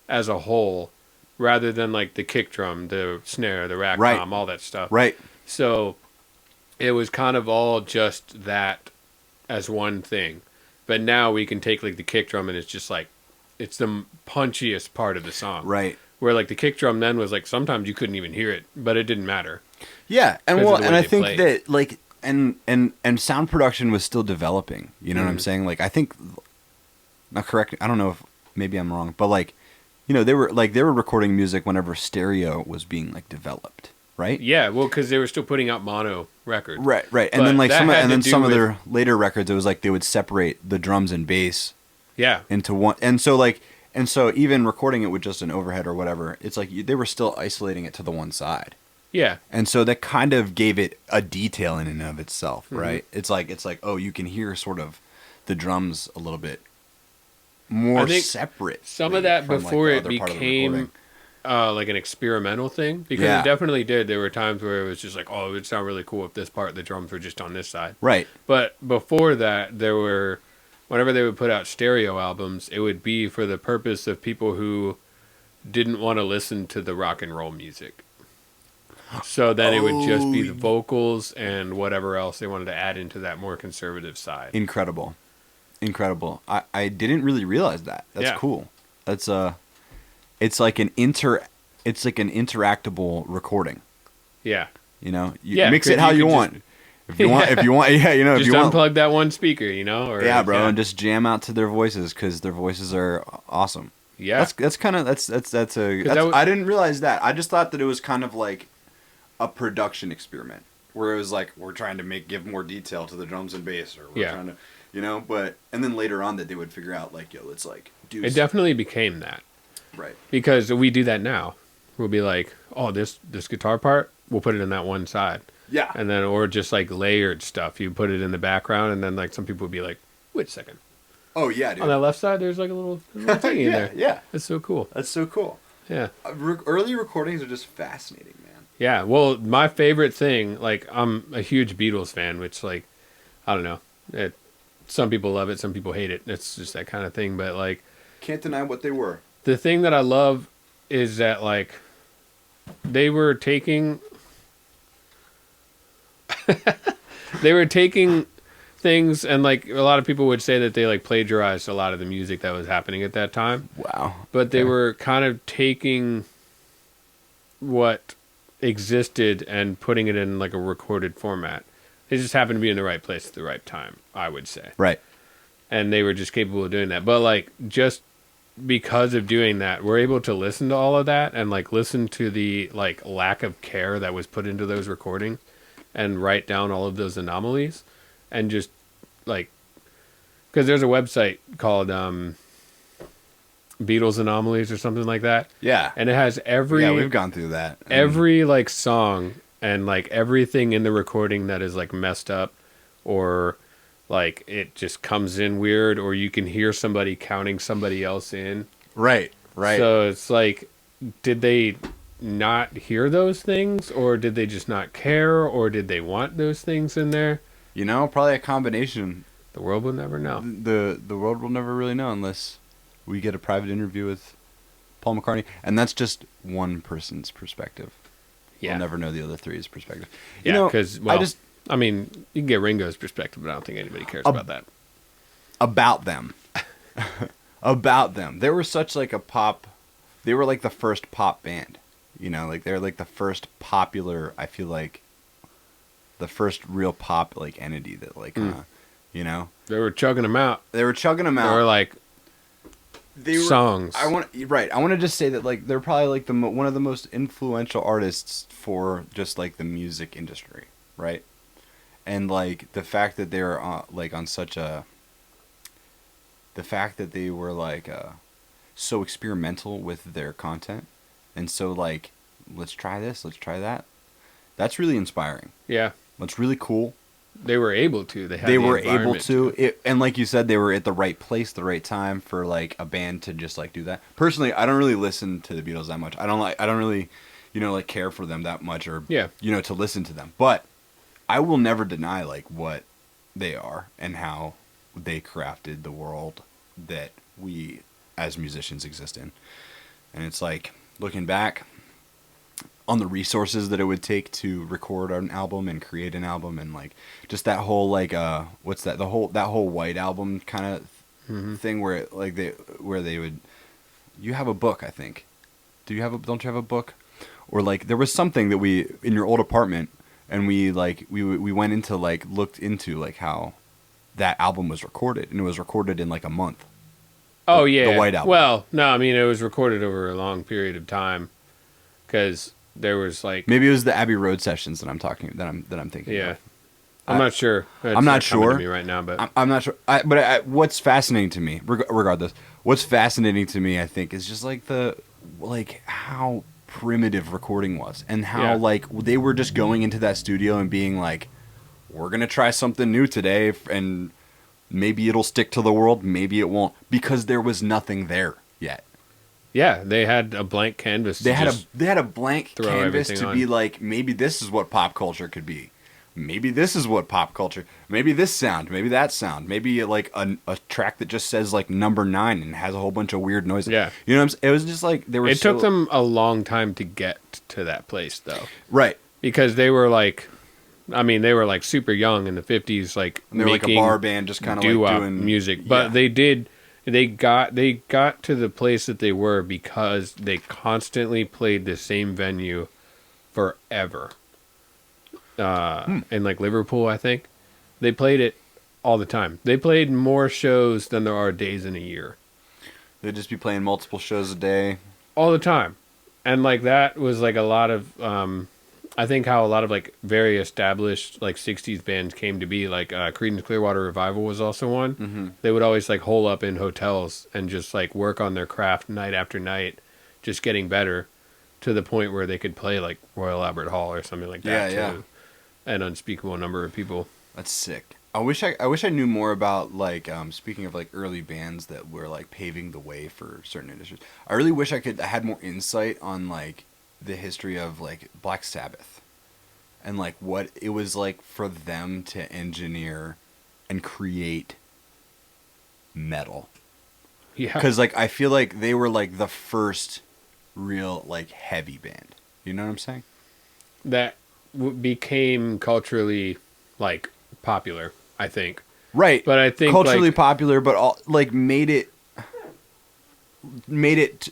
as a whole rather than like the kick drum, the snare, the rack tom, all that stuff. Right. So it was kind of all just that as one thing. But now we can take like the kick drum and it's just like, it's the punchiest part of the song. Right. Where like the kick drum then was like, sometimes you couldn't even hear it, but it didn't matter. Yeah. And well, and I think that like, and sound production was still developing. You know what I'm saying? Like, I think, not correct, I don't know if maybe I'm wrong, but like, you know, they were recording music whenever stereo was being like developed, right? Yeah, well, because they were still putting out mono records. Right. And then like some of their later records, it was like they would separate the drums and bass. Yeah. Into one, and so even recording it with just an overhead or whatever, it's like they were still isolating it to the one side. Yeah. And so that kind of gave it a detail in and of itself, right? It's like, oh, you can hear sort of the drums a little bit more separate. Some of that before it became like an experimental thing, because it definitely did. There were times where it was just like, oh, it would sound really cool if this part, the drums were just on this side. Right. But before that, whenever they would put out stereo albums, it would be for the purpose of people who didn't want to listen to the rock and roll music. So then it would just be the vocals and whatever else they wanted to add into that more conservative side. Incredible. I didn't really realize that. That's cool. That's it's like an interactable recording. Yeah. You know, you mix it how you want. If you want, you know, just if you want, unplug that one speaker, you know, or and just jam out to their voices, because their voices are awesome. Yeah. That's I didn't realize that. I just thought that it was kind of like a production experiment where it was like, we're trying to give more detail to the drums and bass, or we're trying to, you know, and then later on that they would figure out like, yo, let's like do it. Definitely became that. Right. Because we do that now. We'll be like, oh, this guitar part, we'll put it in that one side. Yeah. And then, or just like layered stuff. You put it in the background, and then like some people would be like, wait a second. Oh, yeah, dude. On that left side, there's like a little thing in there. Yeah. That's so cool. Yeah. Early recordings are just fascinating, man. Yeah. Well, my favorite thing, like, I'm a huge Beatles fan, which, like, I don't know. Some people love it, some people hate it. It's just that kind of thing. But, like, can't deny what they were. The thing that I love is that, like, they were taking things, and like a lot of people would say that they like plagiarized a lot of the music that was happening at that time. Wow. But they were kind of taking what existed and putting it in like a recorded format. They just happened to be in the right place at the right time, I would say. Right. And they were just capable of doing that. But like, just because of doing that, we're able to listen to all of that and like listen to the like lack of care that was put into those recordings and write down all of those anomalies, and just like, because there's a website called Beatles Anomalies or something like that. Yeah. And it has every... Yeah, we've gone through that. Every like song and like everything in the recording that is like messed up, or like it just comes in weird, or you can hear somebody counting somebody else in. Right. So it's like, did they not hear those things, or did they just not care, or did they want those things in there? You know, probably a combination. The world will never know. The world will never really know unless we get a private interview with Paul McCartney, and that's just one person's perspective. Yeah. We'll never know the other three's perspective. Yeah, because I mean, you can get Ringo's perspective, but I don't think anybody cares about that. About them. About them. They were such like a pop. They were like the first pop band. You know, like they're like the first popular. I feel like the first real pop like entity that like, you know, they were chugging them out. They were like songs. I want to just say that like they're probably like one of the most influential artists for just like the music industry, right? And like the fact that they're like on such a, the fact that they were like so experimental with their content, and so like let's try this, let's try that. That's really inspiring. Yeah, that's really cool. They were able to. They were able to. And like you said, they were at the right place, the right time for like a band to just like do that. Personally, I don't really listen to the Beatles that much. I don't really, you know, like care for them that much, or you know, to listen to them. But I will never deny like what they are and how they crafted the world that we as musicians exist in. And it's like looking back on the resources that it would take to record an album and create an album, and like just that whole like what's that, that whole White Album kind of thing where it, like they would, you have a book, I think, don't you have a book, or like there was something that we in your old apartment, and we like we went into like looked into like how that album was recorded, and it was recorded in like a month. Oh yeah, the White Album. Well, no, I mean it was recorded over a long period of time, because there was like, maybe it was the Abbey Road sessions that I'm thinking. Yeah, of. I'm not sure. I'm not sure. To me right now, but I'm not sure. But what's fascinating to me, regardless, what's fascinating to me, I think, is just like how primitive recording was, and how like they were just going into that studio and being like, we're gonna try something new today, and maybe it'll stick to the world, maybe it won't, because there was nothing there yet. Yeah, they had a blank canvas. They had a blank canvas to on. be like, maybe this is what pop culture could be. Maybe this is what pop culture. Maybe this sound. Maybe that sound. Maybe like a track that just says like number 9 and has a whole bunch of weird noises. Yeah, you know what I'm saying? It was just like they were. It took them a long time to get to that place, though. Right. Because they were like, I mean, they were like super young in the 50s, like and they were like a bar band, just kind of like doing music. But they did. They got to the place that they were because they constantly played the same venue forever. In like Liverpool, I think they played it all the time. They played more shows than there are days in a year. They'd just be playing multiple shows a day all the time, and like that was like a lot of I think how a lot of like very established like 60s bands came to be, like Creedence Clearwater Revival was also one. Mm-hmm. They would always like hole up in hotels and just like work on their craft night after night, just getting better to the point where they could play like Royal Albert Hall or something like that to an unspeakable number of people. That's sick. I wish I knew more about like speaking of like early bands that were like paving the way for certain industries. I really wish I had more insight on like the history of like Black Sabbath and like what it was like for them to engineer and create metal. Yeah. Cuz like I feel like they were like the first real like heavy band. You know what I'm saying? That became culturally like popular, I think. Right. But I think culturally like, popular, but all, like made it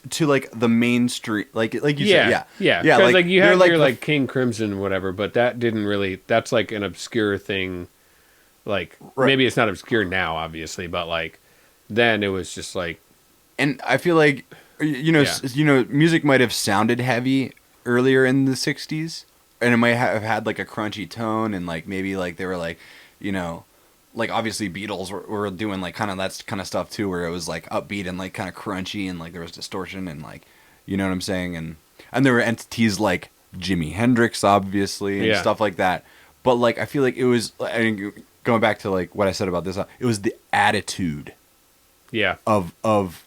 to like the mainstream, like you said, because like you have your like King Crimson, whatever, but that didn't really. That's like an obscure thing. Like maybe it's not obscure now, obviously, but like then it was just like. And I feel like you know, music might have sounded heavy earlier in the '60s, and it might have had like a crunchy tone, and like maybe like they were like, you know. Like obviously Beatles were doing like kind of that kind of stuff too, where it was like upbeat and like kind of crunchy and like there was distortion and like, you know what I'm saying, and there were entities like Jimi Hendrix, obviously, and stuff like that. But like, I feel like it was, I mean, going back to like what I said about this, it was the attitude, of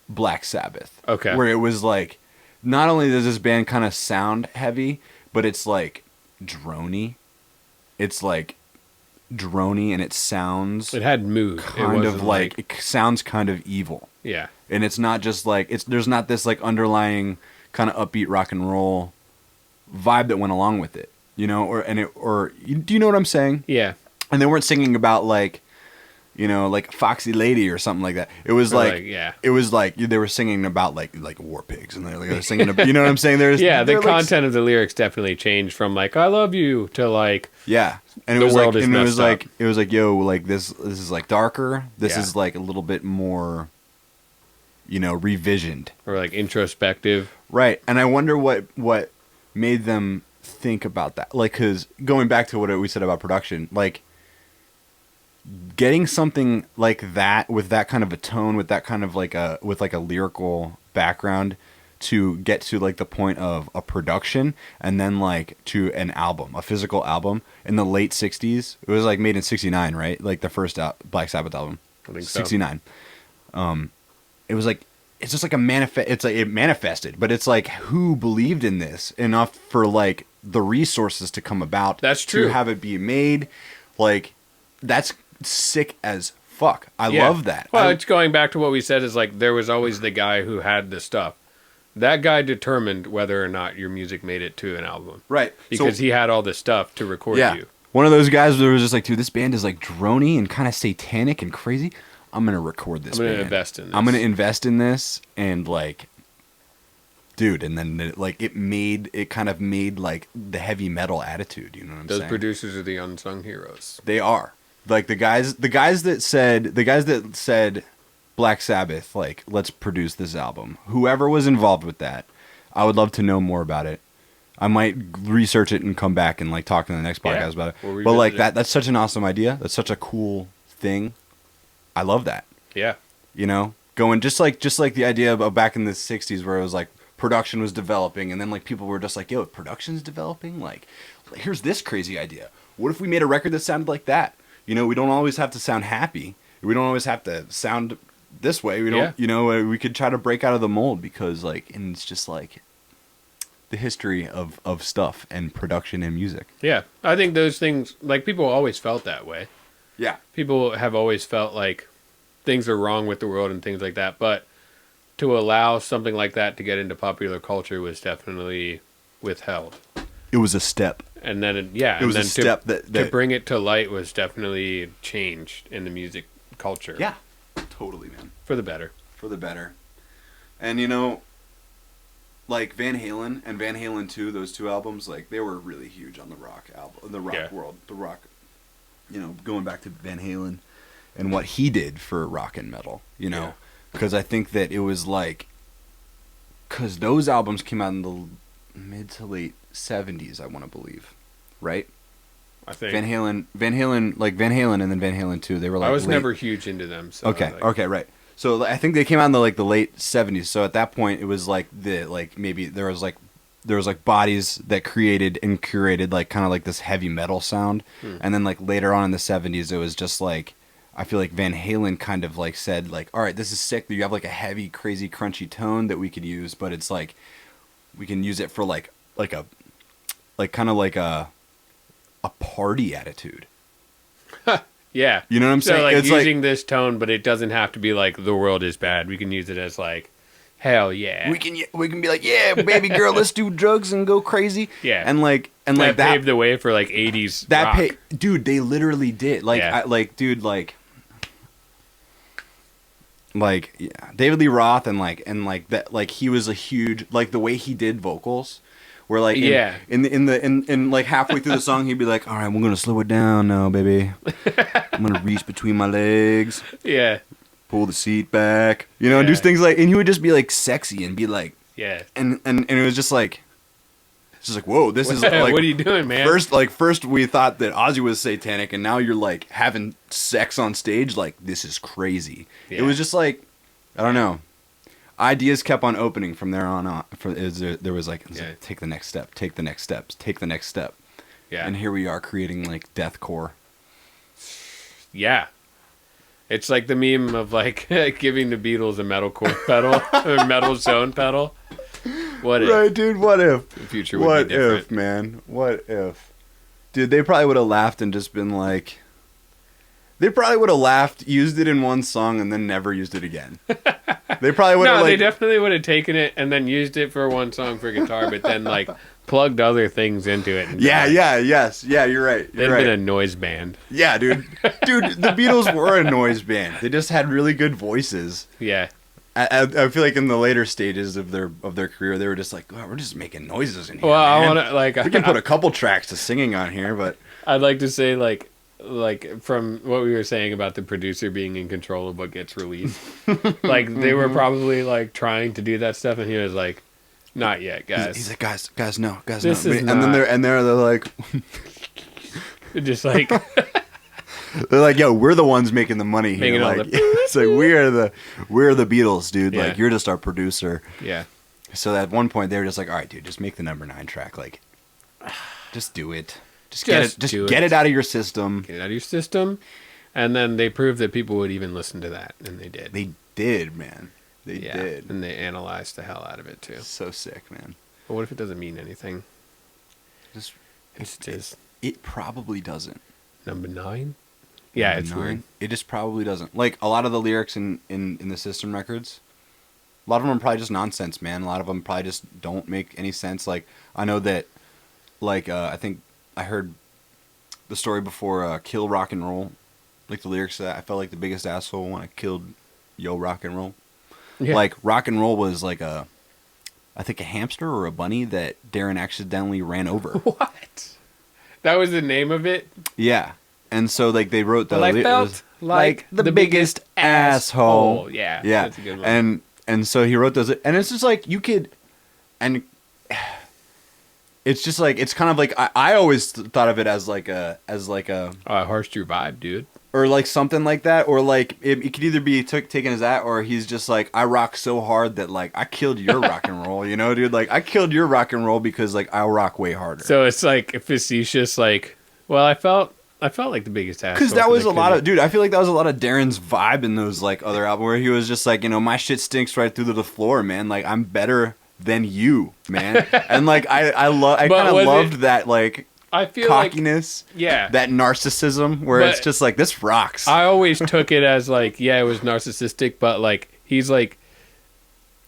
Black Sabbath. Okay. Where it was like, not only does this band kind of sound heavy, but it's like drony. It's like drony, and it sounds. It had mood. Kind of like it sounds kind of evil. Yeah. And it's not just like there's not this like underlying kind of upbeat rock and roll vibe that went along with it, you know, do you know what I'm saying? Yeah. And they weren't singing about like, you know, like Foxy Lady or something like that. It was it was like they were singing about like war pigs, and they were singing about, you know what I'm saying? The content of the lyrics definitely changed from like I love you to like and it was like, and it was like, yo, like this is like darker. This is like a little bit more, you know, revisioned or like introspective. Right. And I wonder what made them think about that. Like, cause going back to what we said about production, like getting something like that with that kind of a tone, with that kind of like a lyrical background to get to like the point of a production, and then like to an album, a physical album in the late 60s. It was like made in 69, right? Like the first Black Sabbath album. I think 69. It was like, it's just like a manifest. It's like it manifested, but it's like who believed in this enough for like the resources to come about. That's true. To have it be made, like that's sick as fuck. I love that. Well, it's going back to what we said is like there was always the guy who had the stuff. That guy determined whether or not your music made it to an album. Right. Because he had all the stuff to record you. One of those guys that was just like, dude, this band is like drony and kind of satanic and crazy. I'm going to record this band. I'm going to invest in this. I'm going to invest in this, and like, dude, and then it kind of made like the heavy metal attitude, you know what I'm saying? Those producers are the unsung heroes. They are. Like the guys that said Black Sabbath, like, let's produce this album. Whoever was involved with that, I would love to know more about it. I might research it and come back and like talk in the next podcast about it. But like that's such an awesome idea. That's such a cool thing. I love that. Yeah. You know, going just like the idea of back in the 60s where it was like production was developing, and then like people were just like, yo, production's developing, like here's this crazy idea. What if we made a record that sounded like that? You know, we don't always have to sound happy. We don't always have to sound this way. We don't, you know, we could try to break out of the mold, because like, and it's just like the history of stuff and production and music. Yeah. I think those things, like, people always felt that way. Yeah. People have always felt like things are wrong with the world and things like that. But to allow something like that to get into popular culture was definitely withheld. It was a step. And then, it was a step that to bring it to light was definitely changed in the music culture. Yeah. Totally, man. For the better. For the better. And, you know, like Van Halen and Van Halen 2, those two albums, like, they were really huge on the rock world. The rock, you know, going back to Van Halen and what he did for rock and metal, you know. Because I think that it was like, because those albums came out in the mid to late 70s, I want to believe, right? I think Van Halen, and then Van Halen 2. They were like, I was never huge into them. So okay, right. So I think they came out in the late 70s. So at that point, it was like maybe there was like bodies that created and curated like kind of like this heavy metal sound, and then like later on in the 70s, it was just like, I feel like Van Halen kind of like said like, all right, this is sick. You have like a heavy, crazy, crunchy tone that we could use, but it's like we can use it for like a party attitude. Yeah. You know what I'm saying? So like, it's using this tone, but it doesn't have to be like the world is bad. We can use it as like, hell yeah. We can be like, yeah, baby girl, let's do drugs and go crazy. Yeah. And that paved the way for like 80s rock. Dude, they literally did. Like, David Lee Roth and that, like, he was a huge, like, the way he did vocals. Where like in like halfway through the song, he'd be like, "All right, we're gonna slow it down now, baby. I'm gonna reach between my legs, pull the seat back, you know, and do things like." And he would just be like sexy and be like, and it was just like, it's just like, whoa, this is like, what are you doing, man? First we thought that Ozzy was satanic, and now you're like having sex on stage. Like, this is crazy. It was just like, I don't know. ideas kept on opening from there on out. There was like, take the next step, take the next steps, take the next step. Yeah. And here we are creating like deathcore. Yeah. It's like the meme of like giving the Beatles a metalcore pedal, or metal zone pedal. What if? Right, dude, what if? The future would be different. What if, man? What if? Dude, they probably would have laughed and just been like... They probably would have laughed, used it in one song, and then never used it again. They probably would have No, like... they definitely would have taken it and then used it for one song for guitar, but then like plugged other things into it. And Yeah, you're right. They've been a noise band. Yeah, dude. Dude, the Beatles were a noise band. They just had really good voices. Yeah. I feel like in the later stages of their career, they were just like, oh, we're just making noises in here. Well, man. I want to like we can put a couple tracks to singing on here, but I'd like to say like from what we were saying about the producer being in control of what gets released, like they were probably like trying to do that stuff, and he was like, "Not yet, guys." He's like, guys, no, This no. is And not- then they're like, just like they're like, yo, we're the ones making the money here. Making all Like, the- it's like we're the Beatles, dude. Yeah. Like you're just our producer. yeah. So at one point they were just like, all right, dude, just make the number 9 track. Like, just do it. Just get it. Just get it out of your system. Get it out of your system, and then they proved that people would even listen to that, and they did. They did, man. They yeah, did. and they analyzed the hell out of it too. So sick, man. But what if it doesn't mean anything? Just It's just it probably doesn't. number 9. Yeah, Number it's 9, weird. It just probably doesn't. Like a lot of the lyrics in the System records, a lot of them are probably just nonsense, man. A lot of them probably just don't make any sense. Like I know that, like I think I heard the story before, Kill Rock and Roll. Like the lyrics that I felt like the biggest asshole when I killed Yo Rock and Roll. Yeah. Like rock and roll was like I think a hamster or a bunny that Darren accidentally ran over. What? That was the name of it? Yeah. And so like they wrote the Well, I it felt was like the biggest asshole. Yeah, Yeah. that's a good one. And so he wrote those, and it's just like you could, and it's just like it's kind of like I always thought of it as like a Harsh Your Vibe, dude. or like something like that, or like it could either be taken as that, or he's just like, I rock so hard that like I killed your rock and roll, you know, dude. Like I killed your rock and roll because like I rock way harder. So it's like facetious, like, well, I felt like the biggest asshole. Because that was a lot of, dude, I feel like that was a lot of Darren's vibe in those like other albums where he was just like, you know, my shit stinks right through to the floor, man. Like I'm better than you, man. And like I kind of loved that like I feel cockiness, like, yeah, that narcissism where But it's just like this rocks. I always took it as like, yeah, it was narcissistic, but like he's like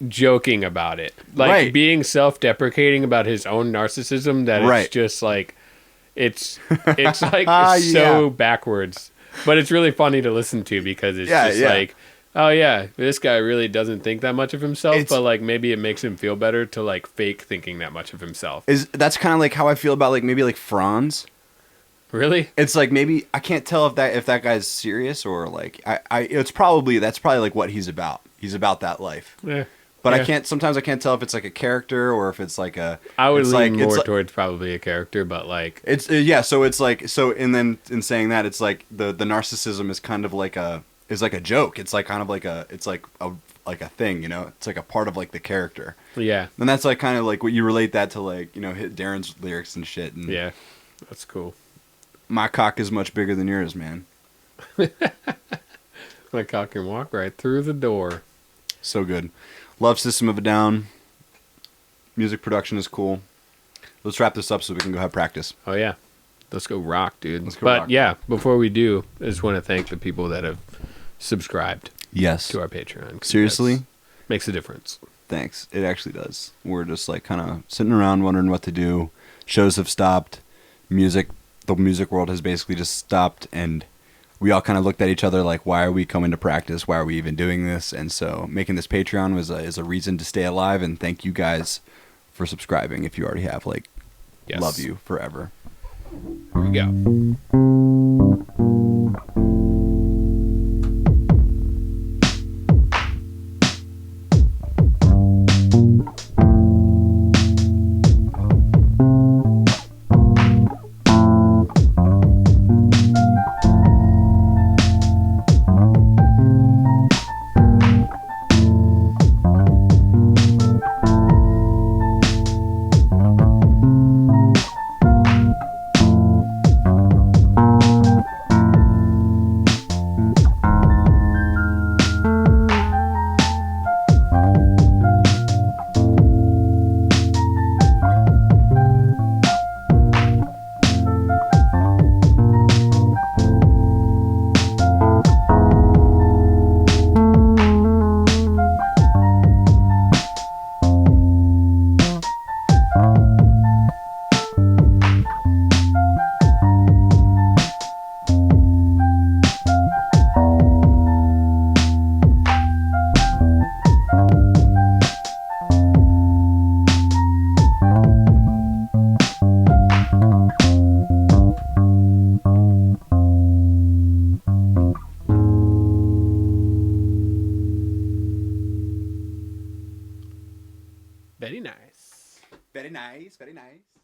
joking about it, like Right. being self-deprecating about his own narcissism. That Right. it's just like it's like Yeah. so backwards, but it's really funny to listen to because it's Yeah, just yeah. like, oh yeah, this guy really doesn't think that much of himself, It's- but like maybe it makes him feel better to like fake thinking that much of himself. That's kind of like how I feel about like maybe like Franz. Really? It's like maybe I can't tell if that guy's serious or like that's probably like what he's about. He's about that life. Yeah. But Yeah. sometimes I can't tell if it's like a character or if it's like a. I would it's lean like, more it's towards probably a character, but like It's yeah. So it's like and then in saying that, it's like the narcissism is kind of like a joke. It's like kind of like a thing, you know. It's like a part of like the character. yeah, And that's like kind of like what you relate that to, like, you know, hit Darren's lyrics and shit. And yeah, that's cool. my cock is much bigger than yours, man. My cock can walk right through the door. So good. Love System of a Down. Music production is cool. Let's wrap this up so we can go have practice. Oh yeah, let's go rock, dude. Let's go but rock. yeah, before we do, I just want to thank the people that have subscribed Yes. to our Patreon. 'Cause Seriously? that's- makes a difference. Thanks. It actually does. We're just like kind of sitting around wondering what to do. Shows have stopped. The music world has basically just stopped, and we all kind of looked at each other like, why are we coming to practice? Why are we even doing this? And so making this Patreon is a reason to stay alive, and thank you guys for subscribing. If you already have, like, Yes. love you forever. Here we go. nice, very nice.